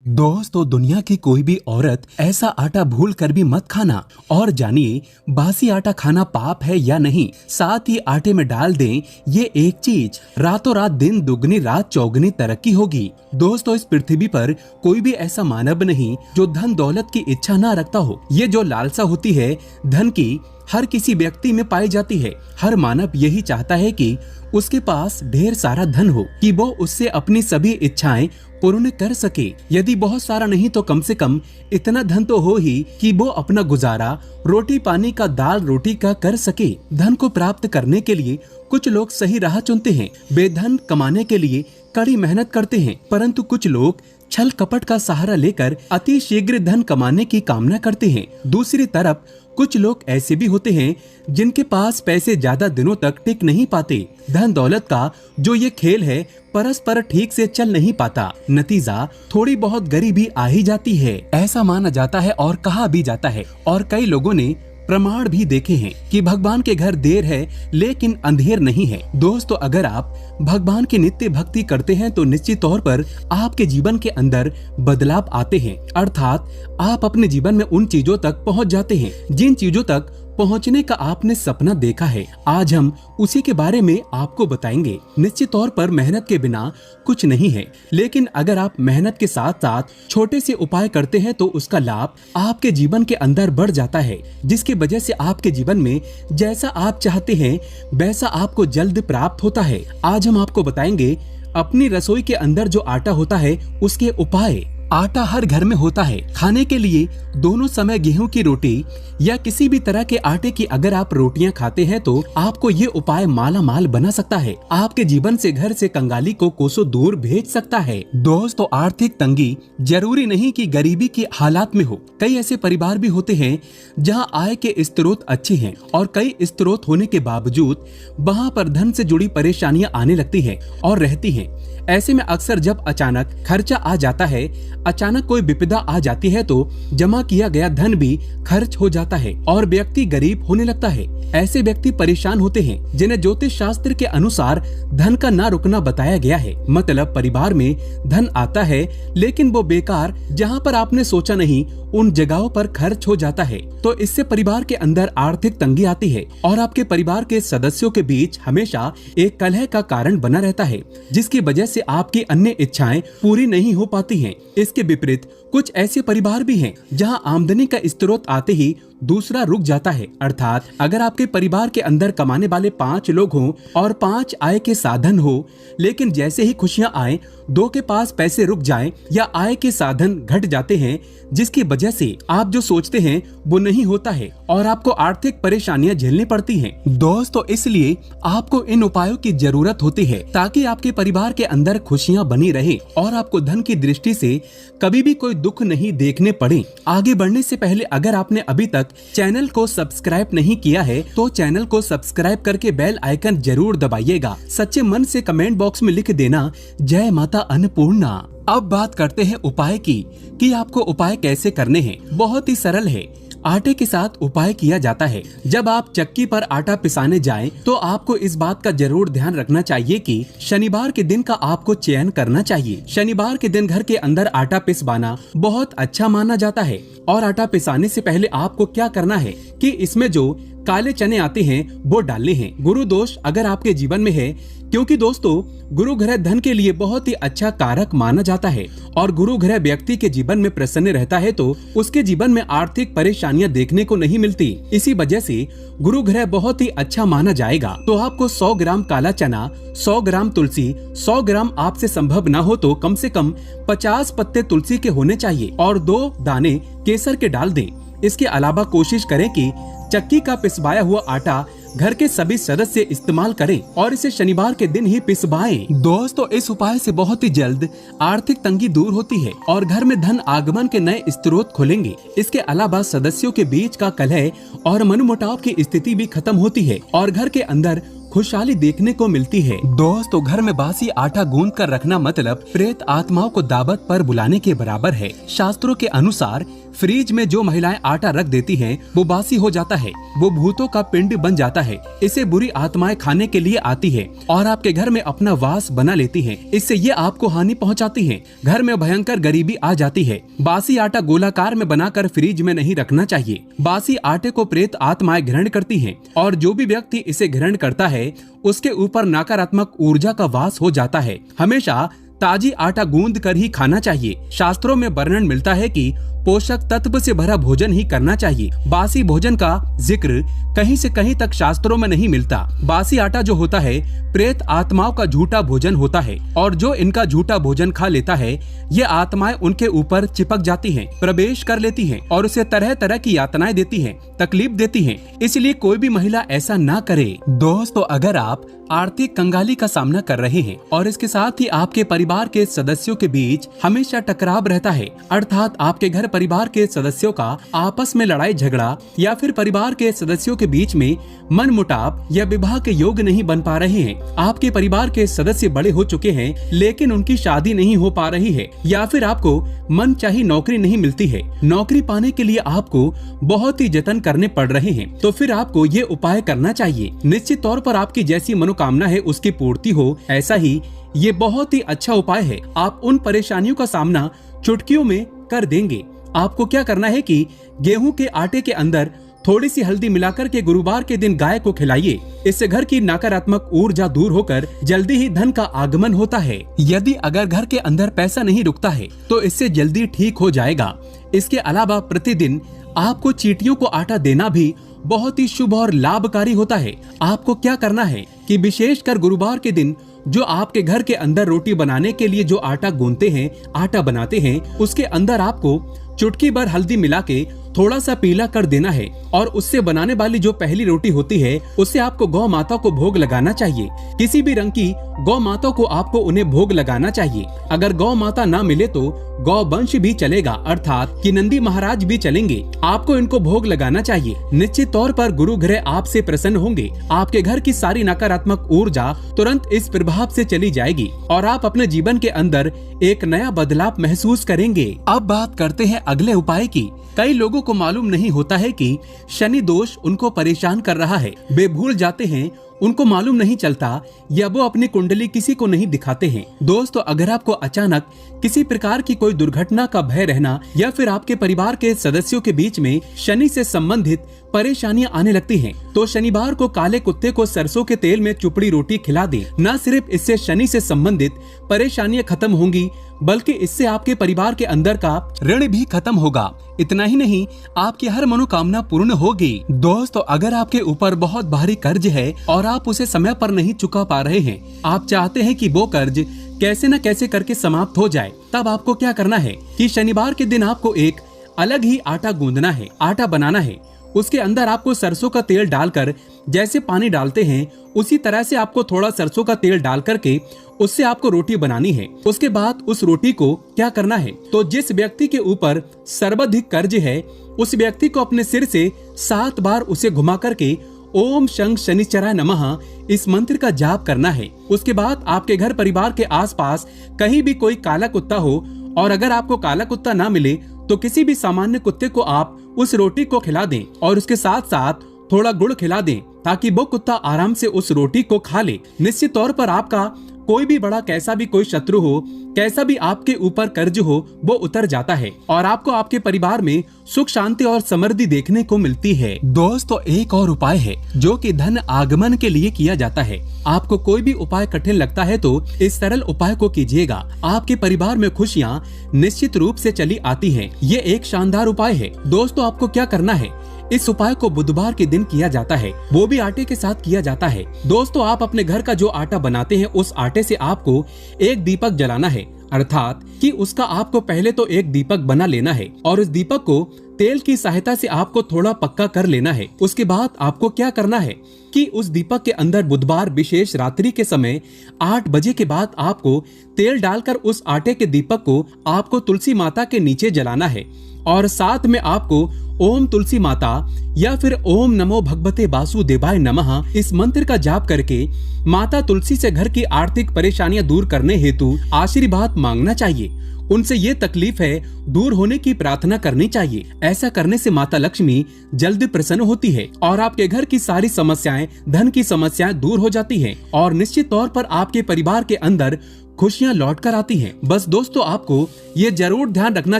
दोस्तों, दुनिया की कोई भी औरत ऐसा आटा भूल कर भी मत खाना। और जानिए बासी आटा खाना पाप है या नहीं। साथ ही आटे में डाल दें ये एक चीज, रातों रात दिन दुगनी रात चौगनी तरक्की होगी। दोस्तों, इस पृथ्वी पर कोई भी ऐसा मानव नहीं जो धन दौलत की इच्छा ना रखता हो। ये जो लालसा होती है धन की, हर किसी व्यक्ति में पाई जाती है। हर मानव यही चाहता है कि उसके पास ढेर सारा धन हो, कि वो उससे अपनी सभी इच्छाएं पूर्ण कर सके। यदि बहुत सारा नहीं तो कम से कम इतना धन तो हो ही कि वो अपना गुजारा रोटी पानी का, दाल रोटी का कर सके। धन को प्राप्त करने के लिए कुछ लोग सही राह चुनते हैं, बेधन कमाने के लिए कड़ी मेहनत करते हैं, परंतु कुछ लोग छल कपट का सहारा लेकर अति शीघ्र धन कमाने की कामना करते हैं। दूसरी तरफ कुछ लोग ऐसे भी होते हैं जिनके पास पैसे ज्यादा दिनों तक टिक नहीं पाते। धन दौलत का जो ये खेल है परस्पर ठीक से चल नहीं पाता। नतीजा थोड़ी बहुत गरीबी आ ही जाती है, ऐसा माना जाता है और कहा भी जाता है। और कई लोगों ने प्रमाण भी देखे हैं कि भगवान के घर देर है लेकिन अंधेर नहीं है। दोस्तों, अगर आप भगवान की नित्य भक्ति करते हैं तो निश्चित तौर पर आपके जीवन के अंदर बदलाव आते हैं, अर्थात आप अपने जीवन में उन चीजों तक पहुंच जाते हैं जिन चीजों तक पहुंचने का आपने सपना देखा है। आज हम उसी के बारे में आपको बताएंगे। निश्चित तौर पर मेहनत के बिना कुछ नहीं है, लेकिन अगर आप मेहनत के साथ साथ छोटे से उपाय करते हैं तो उसका लाभ आपके जीवन के अंदर बढ़ जाता है, जिसकी वजह से आपके जीवन में जैसा आप चाहते हैं वैसा आपको जल्द प्राप्त होता है। आज हम आपको बताएंगे अपनी रसोई के अंदर जो आटा होता है उसके उपाय। आटा हर घर में होता है। खाने के लिए दोनों समय गेहूं की रोटी या किसी भी तरह के आटे की अगर आप रोटियां खाते हैं तो आपको ये उपाय माला माल बना सकता है, आपके जीवन से घर से कंगाली को कोसों दूर भेज सकता है। दोस्तों, आर्थिक तंगी जरूरी नहीं कि गरीबी की हालात में हो। कई ऐसे परिवार भी होते हैं जहां आय के स्रोत अच्छे हैं और कई स्रोत होने के बावजूद वहां पर धन से जुड़ी परेशानियां आने लगती है और रहती है। ऐसे में अक्सर जब अचानक खर्चा आ जाता है, अचानक कोई विपदा आ जाती है तो जमा किया गया धन भी खर्च हो जाता है और व्यक्ति गरीब होने लगता है। ऐसे व्यक्ति परेशान होते हैं जिन्हें ज्योतिष शास्त्र के अनुसार धन का ना रुकना बताया गया है। मतलब परिवार में धन आता है लेकिन वो बेकार जहाँ पर आपने सोचा नहीं उन जगहों पर खर्च हो जाता है, तो इससे परिवार के अंदर आर्थिक तंगी आती है और आपके परिवार के सदस्यों के बीच हमेशा एक कलह का कारण बना रहता है, जिसकी वजह से आपकी अन्य इच्छाएं पूरी नहीं हो पाती हैं। इसके विपरीत कुछ ऐसे परिवार भी हैं जहां आमदनी का स्रोत आते ही दूसरा रुक जाता है, अर्थात अगर आपके परिवार के अंदर कमाने वाले 5 लोग हों और 5 आय के साधन हो, लेकिन जैसे ही खुशियां आए 2 के पास पैसे रुक जाएं या आय के साधन घट जाते हैं, जिसकी वजह से आप जो सोचते हैं वो नहीं होता है और आपको आर्थिक परेशानियां झेलनी पड़ती हैं। दोस्तों, इसलिए आपको इन उपायों की जरूरत होती है ताकि आपके परिवार के अंदर खुशियां बनी रहे और आपको धन की दृष्टि से कभी भी कोई दुख नहीं देखने पड़े। आगे बढ़ने से पहले अगर आपने अभी तक चैनल को सब्सक्राइब नहीं किया है तो चैनल को सब्सक्राइब करके बेल आइकन जरूर दबाइएगा। सच्चे मन से कमेंट बॉक्स में लिख देना जय माता अन्नपूर्णा। अब बात करते हैं उपाय की कि आपको उपाय कैसे करने हैं। बहुत ही सरल है। आटे के साथ उपाय किया जाता है। जब आप चक्की पर आटा पिसाने जाएं, तो आपको इस बात का जरूर ध्यान रखना चाहिए कि शनिवार के दिन का आपको चयन करना चाहिए। शनिवार के दिन घर के अंदर आटा पिसवाना बहुत अच्छा माना जाता है। और आटा पिसाने से पहले आपको क्या करना है कि इसमें जो काले चने आते हैं वो डालने हैं। गुरु दोष अगर आपके जीवन में है, क्योंकि दोस्तों गुरु ग्रह धन के लिए बहुत ही अच्छा कारक माना जाता है और गुरु ग्रह व्यक्ति के जीवन में प्रसन्न रहता है तो उसके जीवन में आर्थिक परेशानियां देखने को नहीं मिलती। इसी वजह से गुरु ग्रह बहुत ही अच्छा माना जाएगा। तो आपको 100 ग्राम काला चना, 100 ग्राम तुलसी, 100 ग्राम आपसे संभव न हो तो कम से कम 50 पत्ते तुलसी के होने चाहिए और 2 दाने केसर के डाल दें। इसके अलावा कोशिश करें कि चक्की का पिसवाया हुआ आटा घर के सभी सदस्य इस्तेमाल करें और इसे शनिवार के दिन ही पिसवाएं। दोस्तों, इस उपाय से बहुत ही जल्द आर्थिक तंगी दूर होती है और घर में धन आगमन के नए स्रोत खुलेंगे। इसके अलावा सदस्यों के बीच का कलह और मनमुटाव की स्थिति भी खत्म होती है और घर के अंदर खुशहाली देखने को मिलती है। दोस्तों, घर में बासी आटा गूंद कर रखना मतलब प्रेत आत्माओं को दावत पर बुलाने के बराबर है। शास्त्रों के अनुसार फ्रिज में जो महिलाएं आटा रख देती हैं, वो बासी हो जाता है, वो भूतों का पिंड बन जाता है। इसे बुरी आत्माएं खाने के लिए आती है और आपके घर में अपना वास बना लेती हैं। इससे ये आपको हानि पहुंचाती हैं। घर में भयंकर गरीबी आ जाती है। बासी आटा गोलाकार में बनाकर फ्रिज में नहीं रखना चाहिए। बासी आटे को प्रेत आत्माएं ग्रहण करती हैं और जो भी व्यक्ति इसे ग्रहण करता है उसके ऊपर नकारात्मक ऊर्जा का वास हो जाता है। हमेशा ताजी आटा गूंद कर ही खाना चाहिए। शास्त्रों में वर्णन मिलता है कि पोषक तत्व से भरा भोजन ही करना चाहिए। बासी भोजन का जिक्र कहीं से कहीं तक शास्त्रों में नहीं मिलता। बासी आटा जो होता है प्रेत आत्माओं का झूठा भोजन होता है और जो इनका झूठा भोजन खा लेता है ये आत्माएं उनके ऊपर चिपक जाती हैं, प्रवेश कर लेती हैं और उसे तरह तरह की यातनाएं देती हैं, तकलीफ देती हैं। इसलिए कोई भी महिला ऐसा ना करे। दोस्तों, अगर आप आर्थिक कंगाली का सामना कर रहे हैं और इसके साथ ही आपके परिवार के सदस्यों के बीच हमेशा टकराव रहता है, अर्थात आपके घर परिवार के सदस्यों का आपस में लड़ाई झगड़ा या फिर परिवार के सदस्यों के बीच में मनमुटाव या विवाह के योग नहीं बन पा रहे हैं, आपके परिवार के सदस्य बड़े हो चुके हैं लेकिन उनकी शादी नहीं हो पा रही है, या फिर आपको मनचाही नौकरी नहीं मिलती है, नौकरी पाने के लिए आपको बहुत ही जतन करने पड़ रहे हैं, तो फिर आपको ये उपाय करना चाहिए। निश्चित तौर पर आपकी जैसी मनोकामना है उसकी पूर्ति हो, ऐसा ही ये बहुत ही अच्छा उपाय है। आप उन परेशानियों का सामना चुटकियों में कर देंगे। आपको क्या करना है कि गेहूं के आटे के अंदर थोड़ी सी हल्दी मिलाकर के गुरुवार के दिन गाय को खिलाइए। इससे घर की नकारात्मक ऊर्जा दूर होकर जल्दी ही धन का आगमन होता है। यदि अगर घर के अंदर पैसा नहीं रुकता है तो इससे जल्दी ठीक हो जाएगा। इसके अलावा प्रतिदिन आपको चींटियों को आटा देना भी बहुत ही शुभ और लाभकारी होता है। आपको क्या करना है कि विशेषकर गुरुवार के दिन जो आपके घर के अंदर रोटी बनाने के लिए जो आटा गूंथते हैं, आटा बनाते हैं, उसके अंदर आपको चुटकी भर हल्दी मिला के थोड़ा सा पीला कर देना है और उससे बनाने वाली जो पहली रोटी होती है उससे आपको गौ माता को भोग लगाना चाहिए। किसी भी रंग की गौ माता को आपको उन्हें भोग लगाना चाहिए। अगर गौ माता ना मिले तो गौ वंश भी चलेगा, अर्थात कि नंदी महाराज भी चलेंगे। आपको इनको भोग लगाना चाहिए। निश्चित तौर पर गुरु ग्रह आपसे प्रसन्न होंगे। आपके घर की सारी नकारात्मक ऊर्जा तुरंत इस प्रभाव से चली जाएगी और आप अपने जीवन के अंदर एक नया बदलाव महसूस करेंगे। अब बात करते हैं अगले उपाय की। कई लोगों को मालूम नहीं होता है कि शनि दोष उनको परेशान कर रहा है। वे भूल जाते हैं, उनको मालूम नहीं चलता या वो अपनी कुंडली किसी को नहीं दिखाते हैं। दोस्तों, अगर आपको अचानक किसी प्रकार की कोई दुर्घटना का भय रहना या फिर आपके परिवार के सदस्यों के बीच में शनि से संबंधित परेशानियां आने लगती हैं, तो शनिवार को काले कुत्ते को सरसों के तेल में चुपड़ी रोटी खिला दें। न सिर्फ इससे शनि से संबंधित परेशानियां खत्म होंगी बल्कि इससे आपके परिवार के अंदर का ऋण भी खत्म होगा। इतना ही नहीं, आपकी हर मनोकामना पूर्ण होगी। दोस्तों, अगर आपके ऊपर बहुत भारी कर्ज है और आप उसे समय पर नहीं चुका पा रहे हैं, आप चाहते हैं कि वो कर्ज कैसे न कैसे करके समाप्त हो जाए, तब आपको क्या करना है कि शनिवार के दिन आपको एक अलग ही आटा गूंदना है, आटा बनाना है। उसके अंदर आपको सरसों का तेल डालकर, जैसे पानी डालते हैं उसी तरह से आपको थोड़ा सरसों का तेल डाल करके उससे आपको रोटी बनानी है। उसके बाद उस रोटी को क्या करना है, तो जिस व्यक्ति के ऊपर सर्वाधिक कर्ज है उस व्यक्ति को अपने सिर से 7 बार उसे घुमा करके ओम शं शनिचराय नमः इस मंत्र का जाप करना है। उसके बाद आपके घर परिवार के आसपास कहीं भी कोई काला कुत्ता हो, और अगर आपको काला कुत्ता ना मिले तो किसी भी सामान्य कुत्ते को आप उस रोटी को खिला दें और उसके साथ साथ थोड़ा गुड़ खिला दें ताकि वो कुत्ता आराम से उस रोटी को खा ले। निश्चित तौर पर आपका कोई भी बड़ा कैसा भी कोई शत्रु हो, कैसा भी आपके ऊपर कर्ज हो, वो उतर जाता है और आपको आपके परिवार में सुख शांति और समृद्धि देखने को मिलती है। दोस्तों, एक और उपाय है जो कि धन आगमन के लिए किया जाता है। आपको कोई भी उपाय कठिन लगता है तो इस सरल उपाय को कीजिएगा। आपके परिवार में खुशियाँ निश्चित रूप से चली आती है। ये एक शानदार उपाय है। दोस्तों, आपको क्या करना है, इस उपाय को बुधवार के दिन किया जाता है, वो भी आटे के साथ किया जाता है। दोस्तों, आप अपने घर का जो आटा बनाते हैं उस आटे से आपको एक दीपक जलाना है, अर्थात कि उसका आपको पहले तो एक दीपक बना लेना है और उस दीपक को तेल की सहायता से आपको थोड़ा पक्का कर लेना है। उसके बाद आपको क्या करना है कि उस दीपक के अंदर बुधवार विशेष रात्रि के समय 8 बजे के बाद आपको तेल डालकर उस आटे के दीपक को आपको तुलसी माता के नीचे जलाना है और साथ में आपको ओम तुलसी माता या फिर ओम नमो भगवते वासुदेवाय नमः इस मंत्र का जाप करके माता तुलसी से घर की आर्थिक परेशानियां दूर करने हेतु आशीर्वाद मांगना चाहिए। उनसे ये तकलीफ है दूर होने की प्रार्थना करनी चाहिए। ऐसा करने से माता लक्ष्मी जल्दी प्रसन्न होती है और आपके घर की सारी समस्याएं, धन की समस्याएं दूर हो जाती हैं और निश्चित तौर पर आपके परिवार के अंदर खुशियां लौट कर आती हैं। बस दोस्तों, आपको ये जरूर ध्यान रखना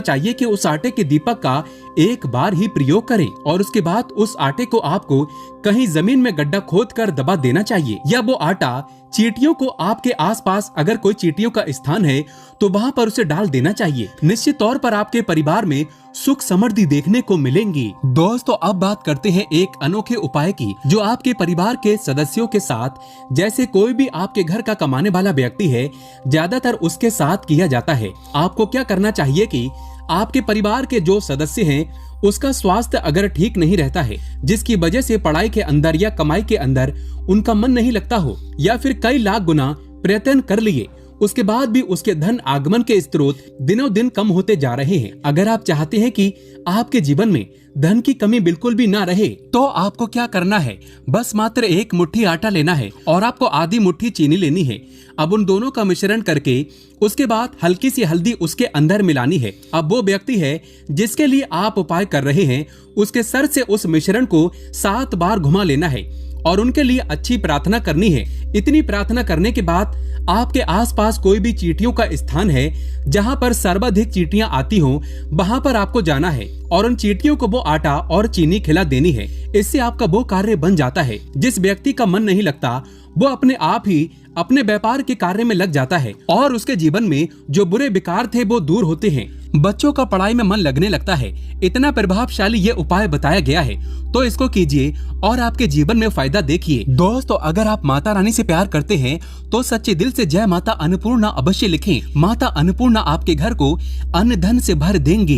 चाहिए कि उस आटे के दीपक का एक बार ही प्रयोग करें और उसके बाद उस आटे को आपको कहीं जमीन में गड्ढा खोद कर दबा देना चाहिए, या वो आटा चींटियों को आपके आसपास अगर कोई चींटियों का स्थान है तो वहाँ पर उसे डाल देना चाहिए। निश्चित तौर पर आपके परिवार में सुख समृद्धि देखने को मिलेंगी। दोस्तों, अब बात करते हैं एक अनोखे उपाय की जो आपके परिवार के सदस्यों के साथ, जैसे कोई भी आपके घर का कमाने वाला व्यक्ति है, ज्यादातर उसके साथ किया जाता है। आपको क्या करना चाहिए कि आपके परिवार के जो सदस्य हैं उसका स्वास्थ्य अगर ठीक नहीं रहता है, जिसकी वजह से पढ़ाई के अंदर या कमाई के अंदर उनका मन नहीं लगता हो, या फिर कई लाख गुना प्रयत्न कर लिए उसके बाद भी उसके धन आगमन के स्रोत दिनों दिन कम होते जा रहे हैं। अगर आप चाहते हैं कि आपके जीवन में धन की कमी बिल्कुल भी ना रहे तो आपको क्या करना है, बस मात्र एक मुट्ठी आटा लेना है और आपको आधी मुट्ठी चीनी लेनी है। अब उन दोनों का मिश्रण करके उसके बाद हल्की सी हल्दी उसके अंदर मिलानी है। अब वो व्यक्ति है जिसके लिए आप उपाय कर रहे हैं, उसके सर से उस मिश्रण को 7 बार घुमा लेना है और उनके लिए अच्छी प्रार्थना करनी है। इतनी प्रार्थना करने के बाद आपके आसपास कोई भी चींटियों का स्थान है जहां पर सर्वाधिक चींटियां आती हों, वहां पर आपको जाना है और उन चींटियों को वो आटा और चीनी खिला देनी है। इससे आपका वो कार्य बन जाता है। जिस व्यक्ति का मन नहीं लगता वो अपने आप ही अपने व्यापार के कार्य में लग जाता है और उसके जीवन में जो बुरे विकार थे वो दूर होते हैं। बच्चों का पढ़ाई में मन लगने लगता है। इतना प्रभावशाली ये उपाय बताया गया है, तो इसको कीजिए और आपके जीवन में फायदा देखिए। दोस्तों, अगर आप माता रानी से प्यार करते हैं तो सच्चे दिल से जय माता अन्नपूर्णा अवश्य लिखें। माता अन्नपूर्णा आपके घर को अन्न धन से भर देंगी।